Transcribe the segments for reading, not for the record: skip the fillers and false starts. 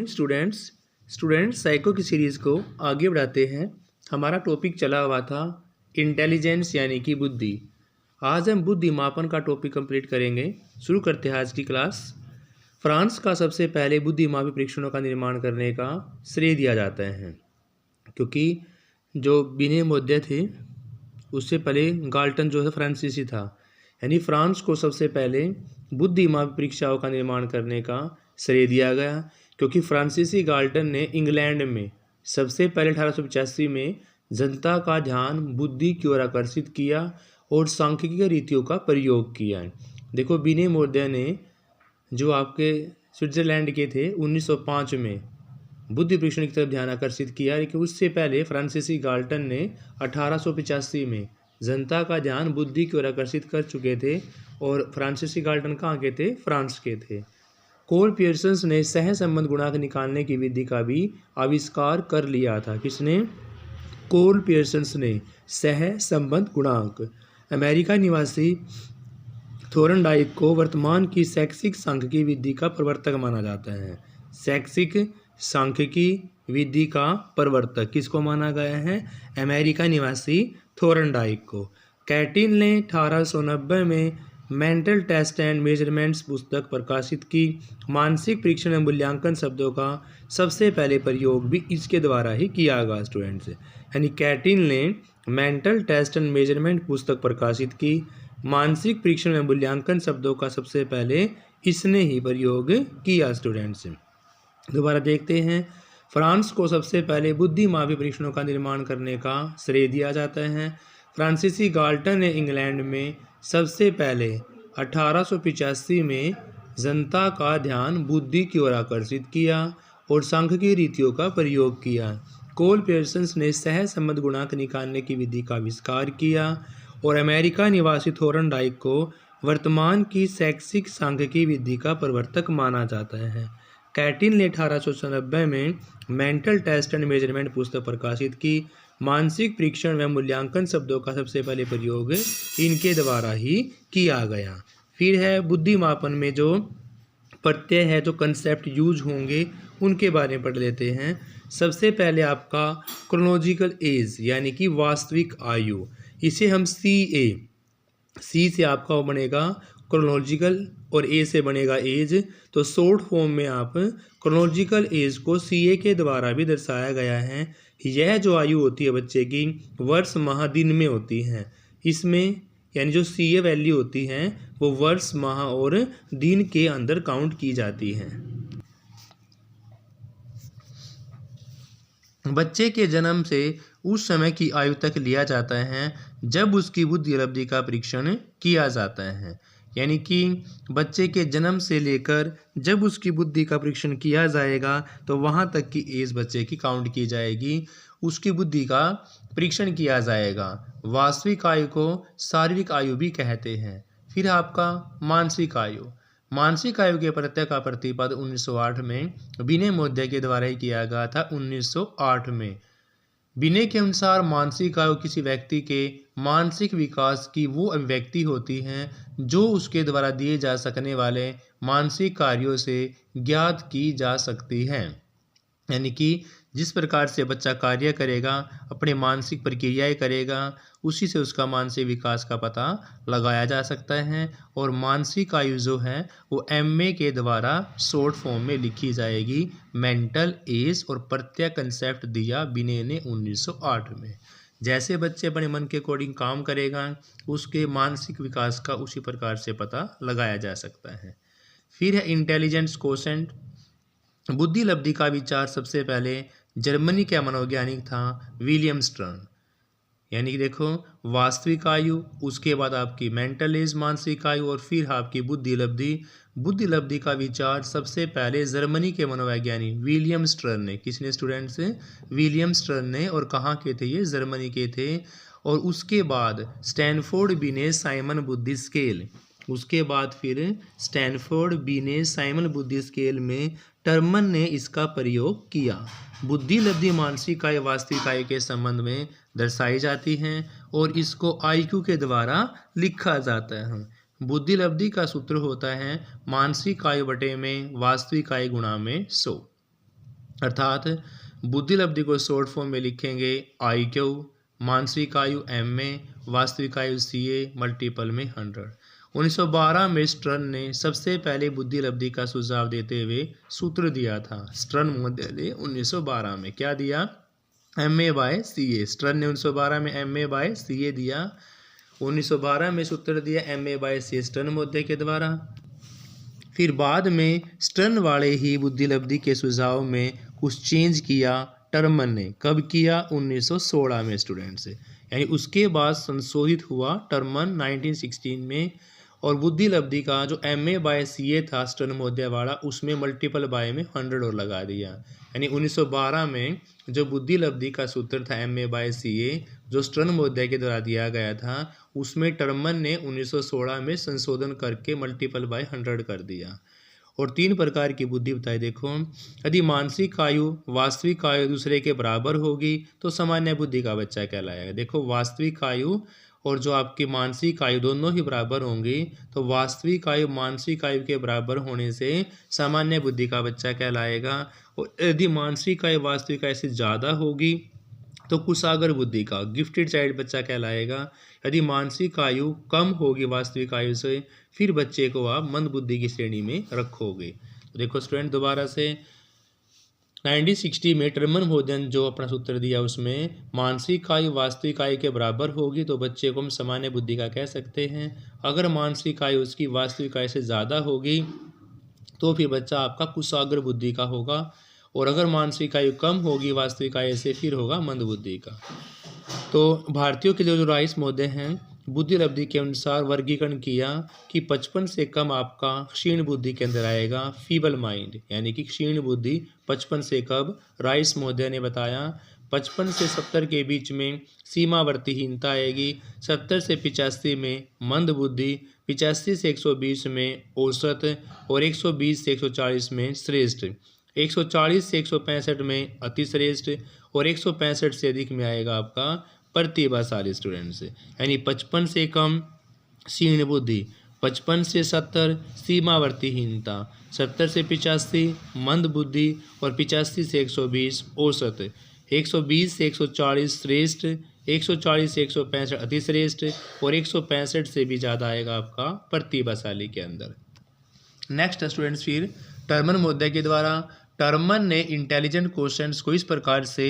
Students psycho की series को आगे बढ़ाते हैं। हमारा टॉपिक चला हुआ था इंटेलिजेंस यानी कि बुद्धि। आज हम बुद्धि मापन का टॉपिक कंप्लीट करेंगे। शुरू करते हैं आज की क्लास। फ्रांस का सबसे पहले बुद्धि मापी परीक्षणों का निर्माण करने का श्रेय दिया जाता है, क्योंकि जो बिने मोद्य थे उससे पहले गाल्टन जो है फ्रांसीसी था। यानी फ्रांस को सबसे पहले बुद्धि मापी परीक्षाओं का निर्माण करने का श्रेय दिया गया, क्योंकि फ्रांसीसी गाल्टन ने इंग्लैंड में सबसे पहले 1885 में जनता का ध्यान बुद्धि की ओर आकर्षित किया और सांख्यिकीय रीतियों का प्रयोग किया। देखो, बिने मोर्दे ने जो आपके स्विट्जरलैंड के थे 1905 में बुद्धि परीक्षण की तरफ ध्यान आकर्षित किया, लेकिन उससे पहले फ्रांसीसी गाल्टन ने 1885 में जनता का ध्यान बुद्धि की ओर आकर्षित कर चुके थे। और फ्रांसीसी गाल्टन कहाँ के थे? फ्रांस के थे। कोल पियर्सन ने सह संबंध गुणांक निकालने की विधि का भी आविष्कार कर लिया था। किसने? कोल पियर्सन ने सह संबंध गुणांक। अमेरिका निवासी थोरनडाइक को वर्तमान की शैक्षिक सांख्यिकी विधि का प्रवर्तक माना जाता है। शैक्षिक सांख्यिकी विधि का प्रवर्तक किसको माना गया है? अमेरिका निवासी थोरनडाइक को। कैटिन ने 1890 में मेंटल टेस्ट एंड मेजरमेंट्स पुस्तक प्रकाशित की। मानसिक परीक्षण एवं मूल्यांकन शब्दों का सबसे पहले प्रयोग भी इसके द्वारा ही किया गया स्टूडेंट्स। यानी कैटिन ने मेंटल टेस्ट एंड मेजरमेंट पुस्तक प्रकाशित की। मानसिक परीक्षण एवं मूल्यांकन शब्दों का सबसे पहले इसने ही प्रयोग किया स्टूडेंट्स। दोबारा देखते हैं। फ्रांस को सबसे पहले बुद्धि मापी परीक्षणों का निर्माण करने का श्रेय दिया जाता है। फ्रांसीसी गाल्टन ने इंग्लैंड में सबसे पहले 1885 में जनता का ध्यान बुद्धि की ओर आकर्षित किया और सांख्यिकीय रीतियों का प्रयोग किया। कोल पियर्सन ने सह संबंध गुणांक निकालने की विधि का आविष्कार किया और अमेरिका निवासी थोरनडाइक को वर्तमान की शैक्षिक सांख्यिकी विधि का प्रवर्तक माना जाता है। कैटिन ने 1890 में मेंटल टेस्ट एंड मेजरमेंट पुस्तक प्रकाशित की। मानसिक परीक्षण व मूल्यांकन शब्दों का सबसे पहले प्रयोग इनके द्वारा ही किया गया। फिर है बुद्धि मापन में जो प्रत्यय है, जो कंसेप्ट यूज होंगे उनके बारे में पढ़ लेते हैं। सबसे पहले आपका क्रोनोलॉजिकल एज यानी कि वास्तविक आयु, इसे हम सी से आपका वो बनेगा क्रोनोलॉजिकल और ए से बनेगा एज। तो शॉर्ट फॉर्म में आप क्रोनोलॉजिकल एज को CA के द्वारा भी दर्शाया गया है। यह जो आयु होती है बच्चे की वर्ष माह दिन में होती है। इसमें यानी जो CA वैल्यू होती है वो वर्ष माह और दिन के अंदर काउंट की जाती है। बच्चे के जन्म से उस समय की आयु तक लिया जाता है जब उसकी बुद्धि उपलब्धि का परीक्षण किया जाता है। यानी कि बच्चे के जन्म से लेकर जब उसकी बुद्धि का परीक्षण किया जाएगा तो वहाँ तक की एज बच्चे की काउंट की जाएगी, उसकी बुद्धि का परीक्षण किया जाएगा। वास्तविक आयु को शारीरिक आयु भी कहते हैं। फिर आपका मानसिक आयु। मानसिक आयु के प्रत्यय का प्रतिपादन 1908 में बिने मोद्य के द्वारा ही किया गया था। 1908 में बिने के अनुसार मानसिक आयु किसी व्यक्ति के मानसिक विकास की वो अभिव्यक्ति होती है जो उसके द्वारा दिए जा सकने वाले मानसिक कार्यों से ज्ञात की जा सकती है। यानी कि जिस प्रकार से बच्चा कार्य करेगा, अपने मानसिक प्रक्रियाएं करेगा, उसी से उसका मानसिक विकास का पता लगाया जा सकता है। और मानसिक आयु जो है वो MA के द्वारा शॉर्ट फॉर्म में लिखी जाएगी। मेंटल एज और प्रत्यय कंसेप्ट दिया बिने ने 1908 में। जैसे बच्चे अपने मन के अकॉर्डिंग काम करेगा, उसके मानसिक विकास का उसी प्रकार से पता लगाया जा सकता है। फिर है इंटेलिजेंस कोशेंट। बुद्धि लब्धि का विचार सबसे पहले जर्मनी का मनोवैज्ञानिक था विलियम स्टर्न। यानी कि देखो, वास्तविक आयु, उसके बाद आपकी मेंटल एज मानसिक आयु, और फिर आपकी बुद्धि लब्धि। बुद्धि लब्धि का विचार सबसे पहले जर्मनी के मनोवैज्ञानिक विलियम स्टर्न ने। किसने स्टूडेंट्स? विलियम स्टर्न ने। और कहाँ के थे ये? जर्मनी के थे। और उसके बाद स्टैनफोर्ड बिने साइमन बुद्धि स्केल। उसके बाद फिर स्टैनफोर्ड बिने साइमन बुद्धि स्केल में टर्मन ने इसका प्रयोग किया। बुद्धि लब्धि मानसिक आयु वास्तविक आयु के संबंध में दर्शाई जाती हैं और इसको IQ के द्वारा लिखा जाता है। बुद्धि लब्धि का सूत्र होता है मानसिक आयु बटे में वास्तविक आयु गुणा में 100। अर्थात बुद्धिलब्धि को शॉर्ट फॉर्म में लिखेंगे IQ, मानसिक आयु MA, वास्तविक आयु CA, मल्टीपल में 100। 1912 में स्टर्न ने सबसे पहले बुद्धिलब्धि का सुझाव देते हुए सूत्र दिया था। स्टर्न महोदय ने 1912 में क्या दिया? MA/CA। स्टर्न ने 1912 में MA/CA दिया। 1912 में सूत्र दिया MA/CA स्टर्न महोदय के द्वारा। फिर बाद में स्टर्न वाले ही बुद्धिलब्धि के सुझाव में कुछ चेंज किया टर्मन ने। कब किया? 1916 में स्टूडेंट्स, यानी उसके बाद संशोधित हुआ टर्मन 1916 में। और बुद्धिलब्धि का जो MA/CA था स्टर्न महोदय वाला, उसमें मल्टीपल बाय में 100 और लगा दिया। यानी 1912 में जो बुद्धिलब्धि का सूत्र था MA/CA जो स्टर्न महोदय के द्वारा दिया गया था, उसमें टर्मन ने 1916 में संशोधन करके मल्टीपल बाय 100 कर दिया। और 3 प्रकार की बुद्धि बताई। देखो, यदि मानसिक आयु वास्तविक आयु दूसरे के बराबर होगी तो सामान्य बुद्धि का बच्चा कहलाएगा। देखो, वास्तविक आयु और जो आपकी मानसिक आयु दोनों ही बराबर होंगी तो वास्तविक आयु मानसिक आयु के बराबर होने से सामान्य बुद्धि का बच्चा कहलाएगा। और यदि मानसिक आयु वास्तविक आयु से ज़्यादा होगी तो कुशाग्र बुद्धि का गिफ्टेड चाइल्ड बच्चा कहलाएगा। यदि मानसिक आयु कम होगी वास्तविक आयु से, फिर बच्चे को आप मंद बुद्धि की श्रेणी में रखोगे। तो देखो स्टूडेंट, दोबारा से 1960 में टर्मन महोदय ने जो अपना सूत्र दिया उसमें मानसिक आयु वास्तविक आयु के बराबर होगी तो बच्चे को हम सामान्य बुद्धि का कह सकते हैं। अगर मानसिक आयु उसकी वास्तविक आयु से ज़्यादा होगी तो फिर बच्चा आपका कुशाग्र बुद्धि का होगा। और अगर मानसिक आयु कम होगी वास्तविक आयु से, फिर होगा मंद बुद्धि का। तो भारतीयों के लिए जो राइस महोदय हैं बुद्धिलब्धि के अनुसार वर्गीकरण किया कि 55 से कम आपका क्षीण बुद्धि के अंदर आएगा, फीबल माइंड, यानी कि क्षीण बुद्धि 55 से कब। राइस महोदय ने बताया 55 से 70 के बीच में सीमावर्तीहीनता आएगी, 70 से 85 में मंद बुद्धि, 85 से 120 में औसत और 120 से 140 में श्रेष्ठ, 140 से 165 में अतिश्रेष्ठ और 165 से अधिक में आएगा आपका प्रतिभाशाली स्टूडेंट्स। यानी 55 से कम क्षीण बुद्धि, 55 से 70 सीमावर्तीहीनता, 70 से 85 मंद बुद्धि और 85 से 120 औसत, 120 से 140 श्रेष्ठ, 140 से 165 अतिश्रेष्ठ और 165 से भी ज़्यादा आएगा आपका प्रतिभाशाली के अंदर। नेक्स्ट स्टूडेंट्स, फिर टर्मन महोदय के द्वारा टर्मन ने इंटेलिजेंट क्वेश्चंस को इस प्रकार से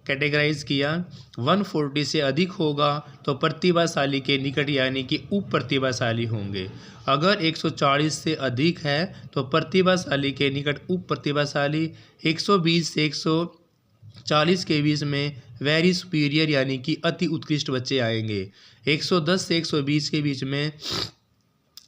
कैटेगराइज किया। 140 से अधिक होगा तो प्रतिभाशाली के निकट यानी कि उप प्रतिभाशाली होंगे। अगर 140 से अधिक है तो प्रतिभाशाली के निकट उप प्रतिभाशाली, 120 से 140 के बीच में वेरी सुपीरियर यानी कि अति उत्कृष्ट बच्चे आएंगे, 110 से 120 के बीच में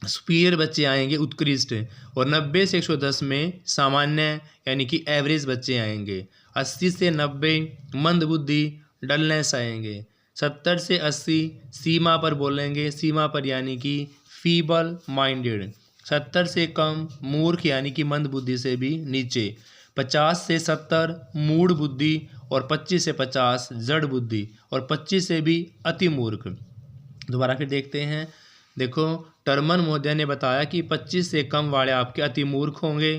सुपीरियर बच्चे आएंगे उत्कृष्ट, और 90 से 110 में सामान्य यानी कि एवरेज बच्चे आएंगे, 80 से 90 मंद बुद्धि डलनेस आएंगे, 70 से 80 सीमा पर बोलेंगे, सीमा पर यानी कि फीबल माइंडेड, 70 से कम मूर्ख यानी कि मंद बुद्धि से भी नीचे, 50 से 70 मूढ़ बुद्धि और 25 से 50 जड़ बुद्धि और 25 से भी अति मूर्ख। दोबारा फिर देखते हैं। देखो, टर्मन महोदय ने बताया कि 25 से कम वाले आपके अति मूर्ख होंगे,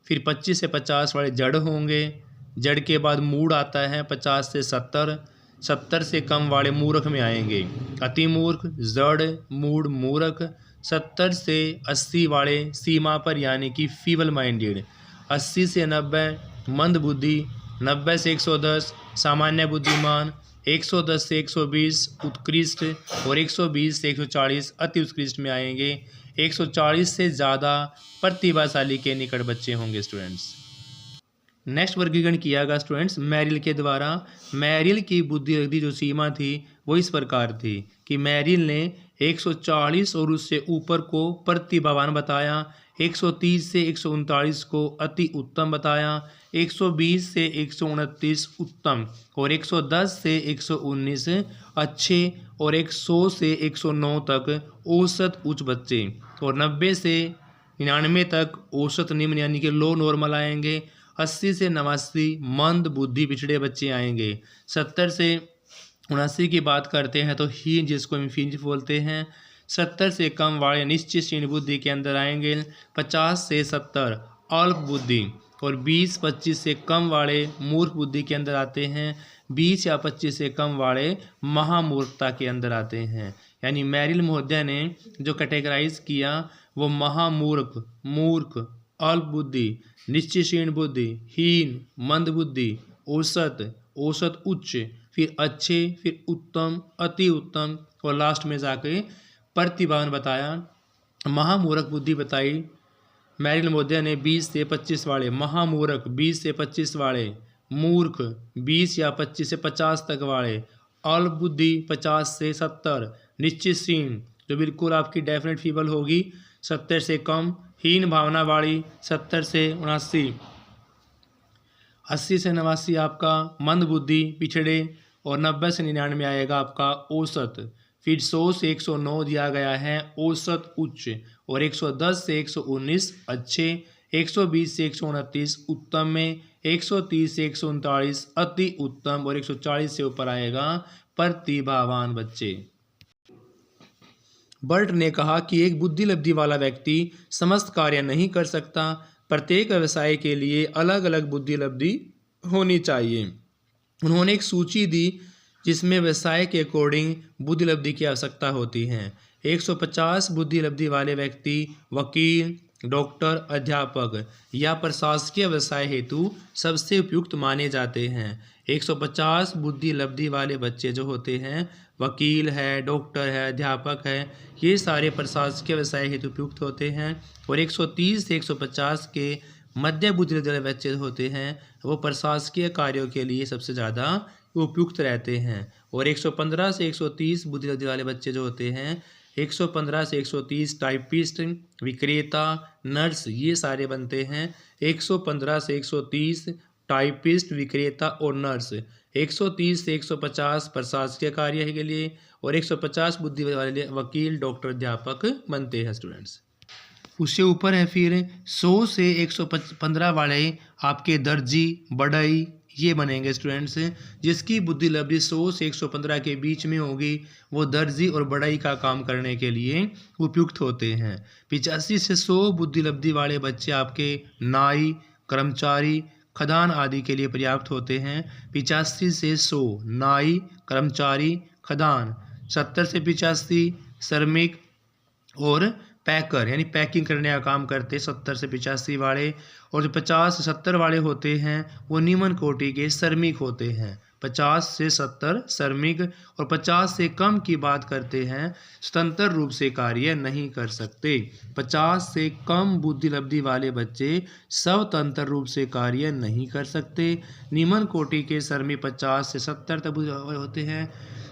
फिर 25 से 50 वाले जड़ होंगे, जड़ के बाद मूढ़ आता है 50 से 70, 70 से कम वाले मूर्ख में आएंगे, अति मूर्ख, जड़, मूढ़, मूर्ख, 70 से 80 वाले सीमा पर यानी कि फीबल माइंडेड, 80 से 90 मंद बुद्धि, 90 से 110 सामान्य बुद्धिमान, 110 से 120 उत्कृष्ट और 120 से 140 अति उत्कृष्ट में आएंगे, 140 से ज़्यादा प्रतिभाशाली के निकट बच्चे होंगे स्टूडेंट्स। नेक्स्ट वर्गीकरण किया गया स्टूडेंट्स मैरिल के द्वारा। मैरिल की बुद्धिलब्धि जो सीमा थी वो इस प्रकार थी कि मैरिल ने 140 और उससे ऊपर को प्रतिभावान बताया, 130 से 139 को अति उत्तम बताया, 120 से 129 उत्तम और 110 से 119 अच्छे और 100 से 109 तक औसत उच्च बच्चे और 90 से 99 तक औसत निम्न यानी कि लो नॉर्मल आएंगे, 80 से 89 मंद बुद्धि पिछड़े बच्चे आएंगे, 70 से 79 की बात करते हैं तो हीन जिसको इंफिनिटी बोलते हैं, 70 से कम वाले निश्चित श्रेणी बुद्धि के अंदर आएंगे, 50 से 70 अल्प बुद्धि और 20-25 से कम वाले मूर्ख बुद्धि के अंदर आते हैं, 20 या 25 से कम वाले महामूर्खता के अंदर आते हैं। यानी मेरिल महोदय ने जो कैटेगराइज किया वो महामूर्ख, मूर्ख, अल्प बुद्धि, निश्चयहीन बुद्धि, हीन, मंद बुद्धि, औसत, औसत उच्च, फिर अच्छे, फिर उत्तम, अति उत्तम और लास्ट में जाके प्रतिभावान बताया। महामूर्ख बुद्धि बताई मेरिल महोदय ने 20 से 25 वाले, महामूर्ख 20 से 25 वाले, मूर्ख 20 या 25 से 50 तक वाले, अल्प बुद्धि 50 से 70, निश्चयहीन जो बिल्कुल आपकी डेफिनेट फीबल होगी 70 से कम, हीन भावना वाली 70 से 79, 80 से 89 आपका मंद बुद्धि पिछड़े और 90 से 99 आएगा आपका औसत। फिर 100 से 109 दिया गया है औसत उच्च और 110 से 119 अच्छे, 120 से 129 उत्तम में, 130 से 139 अति उत्तम और 140 से ऊपर आएगा प्रतिभावान बच्चे। बर्ट ने कहा कि एक बुद्धि लब्धि वाला व्यक्ति समस्त कार्य नहीं कर सकता, प्रत्येक व्यवसाय के लिए अलग अलग बुद्धि लब्धि होनी चाहिए। उन्होंने एक सूची दी जिसमें व्यवसाय के अकॉर्डिंग बुद्धि लब्धि की आवश्यकता होती है। 150 बुद्धि लब्धि वाले व्यक्ति वकील, डॉक्टर, अध्यापक या प्रशासकीय व्यवसाय हेतु सबसे उपयुक्त माने जाते हैं। 150 बुद्धि लब्धि वाले बच्चे जो होते हैं, वकील है, डॉक्टर है, अध्यापक है, ये सारे प्रशासकीय व्यवसाय हेतु उपयुक्त होते हैं। और 130 से 150 के मध्य बुद्धि लब्धि वाले बच्चे होते हैं वो प्रशासकीय कार्यों के लिए सबसे ज़्यादा उपयुक्त रहते हैं। और 115 से 130 बुद्धि लब्धि वाले बच्चे जो होते हैं, 115 से 130 टाइपिस्ट, विक्रेता, नर्स, ये सारे बनते हैं। 115 से 130 टाइपिस्ट, विक्रेता और नर्स, 130 से 150 प्रशासकीय कार्य के लिए और 150 बुद्धि वाले वकील, डॉक्टर, अध्यापक बनते हैं स्टूडेंट्स। उससे ऊपर है फिर 100 से 115 वाले आपके दर्जी, बढ़ई, ये बनेंगे स्टूडेंट्स। जिसकी बुद्धि लब्धि 100 से 115 के बीच में होगी वो दर्जी और बढ़ई का काम करने के लिए उपयुक्त होते हैं। 85 से 100 बुद्धि लब्धि वाले बच्चे आपके नाई, कर्मचारी, खदान आदि के लिए पर्याप्त होते हैं। 85 से 100 नाई, कर्मचारी, खदान। 70 से 85 श्रमिक और पैकर यानी पैकिंग करने का काम करते 70 से 85 वाले। और जो 50 से 70 वाले होते हैं वो निम्न कोटि के श्रमिक होते हैं। 50 से 70 श्रमिक और 50 से कम की बात करते हैं स्वतंत्र रूप से कार्य नहीं कर सकते। 50 से कम बुद्धि लब्धि वाले बच्चे स्वतंत्र रूप से कार्य नहीं कर सकते। निम्न कोटि के श्रमिक 50 से 70 तक होते हैं।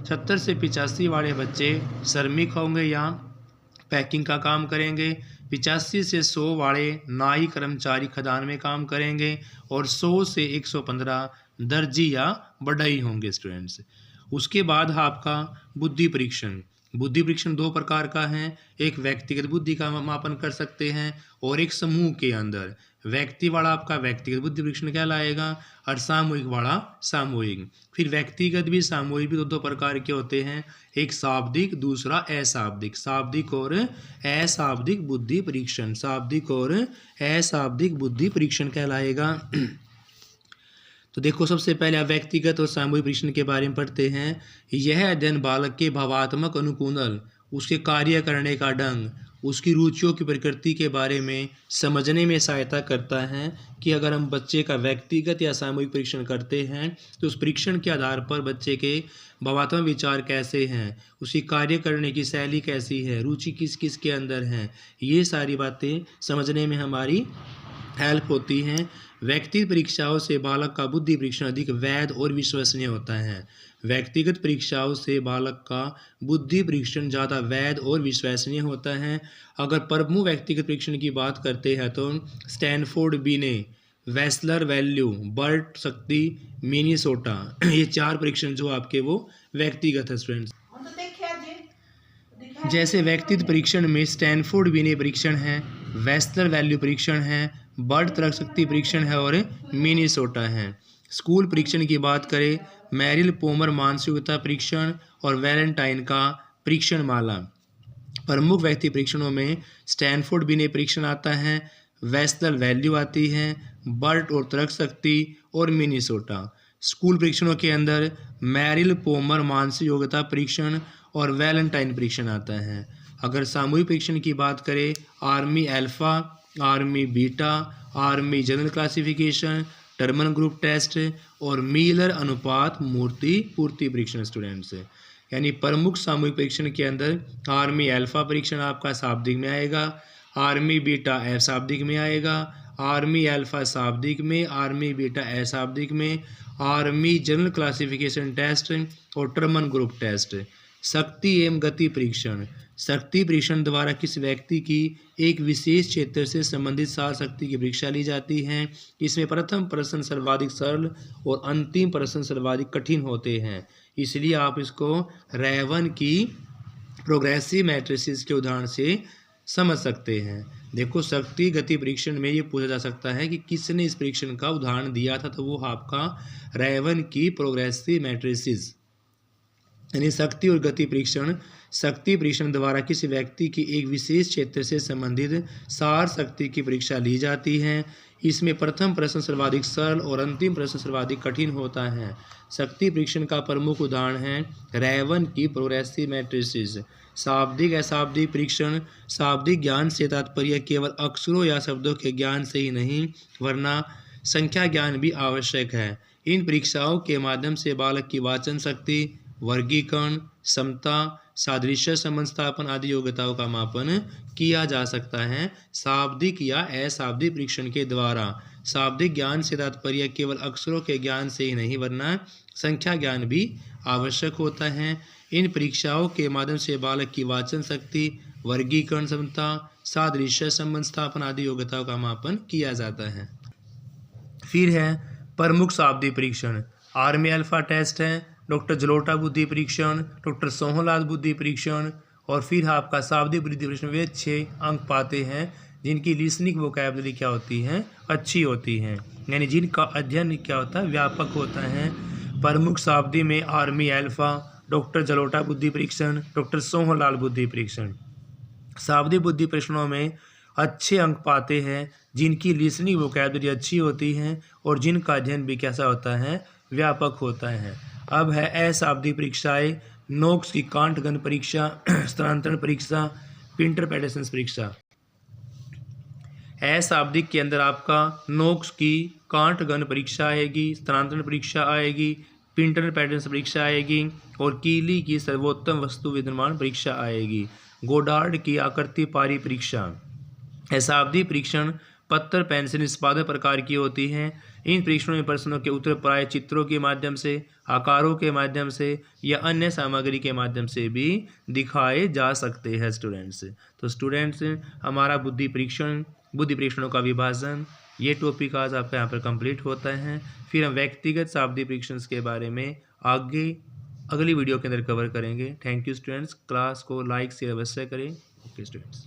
70 से 85 वाले बच्चे श्रमिक होंगे या पैकिंग का काम करेंगे। 85 से 100 वाले नाई, कर्मचारी, खदान में काम करेंगे। और 100 से 115 दर्जी या बढ़ई होंगे स्टूडेंट्स। उसके बाद आपका बुद्धि परीक्षण। बुद्धि परीक्षण दो प्रकार का है, एक व्यक्तिगत बुद्धि का मापन कर सकते हैं और एक समूह के अंदर। व्यक्ति वाला आपका व्यक्तिगत बुद्धि परीक्षण कहलाएगा और सामूहिक वाला सामूहिक। फिर व्यक्तिगत भी सामूहिक भी दो प्रकार के होते हैं, एक शाब्दिक, दूसरा अशाब्दिक। शाब्दिक और अशाब्दिक बुद्धि परीक्षण, शाब्दिक और अशाब्दिक बुद्धि परीक्षण कहलाएगा। तो देखो सबसे पहले आप व्यक्तिगत और सामूहिक परीक्षण के बारे में पढ़ते हैं। यह अध्ययन बालक के भावात्मक अनुकूलन, उसके कार्य करने का ढंग, उसकी रुचियों की प्रकृति के बारे में समझने में सहायता करता है कि अगर हम बच्चे का व्यक्तिगत या सामूहिक परीक्षण करते हैं तो उस परीक्षण के आधार पर बच्चे के भावात्मक विचार कैसे हैं, उसकी कार्य करने की शैली कैसी है, रुचि किस किस के अंदर है, ये सारी बातें समझने में हमारी हेल्प होती हैं। व्यक्तिगत परीक्षाओं से बालक का बुद्धि परीक्षण अधिक वैध और विश्वसनीय होता है। व्यक्तिगत परीक्षाओं से बालक का बुद्धि परीक्षण ज़्यादा वैध और विश्वसनीय होता है। अगर प्रमुख व्यक्तिगत परीक्षण की बात करते हैं तो स्टैनफोर्ड बिने, वेस्लर वैल्यू, बर्ट शक्ति, मिनीसोटा, ये चार परीक्षण जो आपके वो व्यक्तिगत है स्टूडेंट्स। जैसे व्यक्तिगत परीक्षण में स्टैनफोर्ड बिने परीक्षण है, वेस्लर वैल्यू परीक्षण है, बर्ट तर्क शक्ति परीक्षण है और मिनीसोटा है। स्कूल परीक्षण की बात करें, मैरिल पोमर मानसिकता परीक्षण और वैलेंटाइन का परीक्षण माला। प्रमुख व्यक्ति परीक्षणों में स्टैनफोर्ड बिने परीक्षण आता है, वेस्टल वैल्यू आती है, बर्ट और तर्क शक्ति और मिनीसोटा। स्कूल परीक्षणों के अंदर मैरिल पोमर मानसिक योग्यता परीक्षण और वैलेंटाइन परीक्षण आता है। अगर सामूहिक परीक्षण की बात करें, army alpha, army beta, army general classification, Terman group test और मीलर अनुपात मूर्ति पूर्ति परीक्षण स्टूडेंट्स। यानी प्रमुख सामूहिक परीक्षण के अंदर आर्मी अल्फा परीक्षण आपका शाब्दिक में आएगा, आर्मी बीटा अशाब्दिक में आएगा, आर्मी अल्फा शाब्दिक में, आर्मी बीटा अशाब्दिक में, आर्मी जनरल क्लासिफिकेशन टेस्ट और टर्मन ग्रुप टेस्ट। शक्ति एवं गति परीक्षण, शक्ति परीक्षण द्वारा किसी व्यक्ति की एक विशेष क्षेत्र से संबंधित सार शक्ति की परीक्षा ली जाती है। इसमें प्रथम प्रश्न सर्वाधिक सरल और अंतिम प्रश्न सर्वाधिक कठिन होते हैं, इसलिए आप इसको रैवन की प्रोग्रेसिव मैट्रिसेस के उदाहरण से समझ सकते हैं। देखो, शक्ति गति परीक्षण में ये पूछा जा सकता है कि किसने इस परीक्षण का उदाहरण दिया था, तो वो आपका रैवन की प्रोग्रेसिव मैट्रिसेस। यानी शक्ति और गति परीक्षण, शक्ति परीक्षण द्वारा किसी व्यक्ति की एक विशेष क्षेत्र से संबंधित सार शक्ति की परीक्षा ली जाती है। इसमें प्रथम प्रश्न सर्वाधिक सरल और अंतिम प्रश्न सर्वाधिक कठिन होता है। शक्ति परीक्षण का प्रमुख उदाहरण है रैवन की प्रोग्रेसिव मैट्रिसेस। शाब्दिक अशाब्दिक परीक्षण, शाब्दिक ज्ञान से तात्पर्य केवल अक्षरों या शब्दों के ज्ञान से ही नहीं, वरना संख्या ज्ञान भी आवश्यक है। इन परीक्षाओं के माध्यम से बालक की वाचन शक्ति, वर्गीकरण, समता, सादृश्य संबंध स्थापन आदि योग्यताओं का मापन किया जा सकता है शाब्दिक या अशाब्दिक परीक्षण के द्वारा। शाब्दिक ज्ञान से तात्पर्य केवल अक्षरों के ज्ञान से ही नहीं, वरना संख्या ज्ञान भी आवश्यक होता है। इन परीक्षाओं के माध्यम से बालक की वाचन शक्ति, वर्गीकरण क्षमता, सादृश्य संबंध स्थापन आदि योग्यताओं का मापन किया जाता है। फिर है प्रमुख शाब्दिक परीक्षण, आर्मी अल्फा टेस्ट है, डॉक्टर जलोटा बुद्धि परीक्षण, डॉक्टर सोहनलाल बुद्धि परीक्षण, और फिर आपका शाब्दिक बुद्धि परीक्षण वे 6 अंक पाते हैं जिनकी लिसनिंग वोकैबुलरी क्या होती है, अच्छी होती है, यानी जिनका अध्ययन क्या होता है, व्यापक होता है। प्रमुख शाब्दिक में आर्मी अल्फा, डॉक्टर जलोटा बुद्धि परीक्षण, डॉक्टर सोहनलाल बुद्धि परीक्षण। शाब्दिक बुद्धि परीक्षणों में अच्छे अंक पाते हैं जिनकी लिसनिंग वोकैबुलरी अच्छी होती है और जिनका अध्ययन भी कैसा होता है, व्यापक होता है। अब है अशाब्दिक परीक्षाएं, नोक्स की कांटगन परीक्षा, स्थानांतरण परीक्षा, इंटरप्रिटेशन परीक्षा। अशाब्दिक के अंदर आपका नोक्स की कांटगन परीक्षा आएगी, स्थानांतरण परीक्षा आएगी, इंटरप्रिटेशन परीक्षा आएगी और कीली की सर्वोत्तम वस्तु विद्यमान परीक्षा आएगी, गोडार्ड की आकृति पारी परीक्षा। अशाब्दिक परीक्षण पत्र पेंसिल निष्पादन प्रकार की होती हैं। इन परीक्षणों में प्रश्नों के उत्तर प्राय चित्रों के माध्यम से, आकारों के माध्यम से या अन्य सामग्री के माध्यम से भी दिखाए जा सकते हैं स्टूडेंट्स। तो स्टूडेंट्स, हमारा बुद्धि परीक्षणों का विभाजन, ये टॉपिक आज आपका यहाँ पर कंप्लीट होता है। फिर हम व्यक्तिगत शाब्दिक परीक्षण के बारे में आगे अगली वीडियो के अंदर कवर करेंगे। Thank you students. क्लास को लाइक शेयर अवश्य करें। Okay students.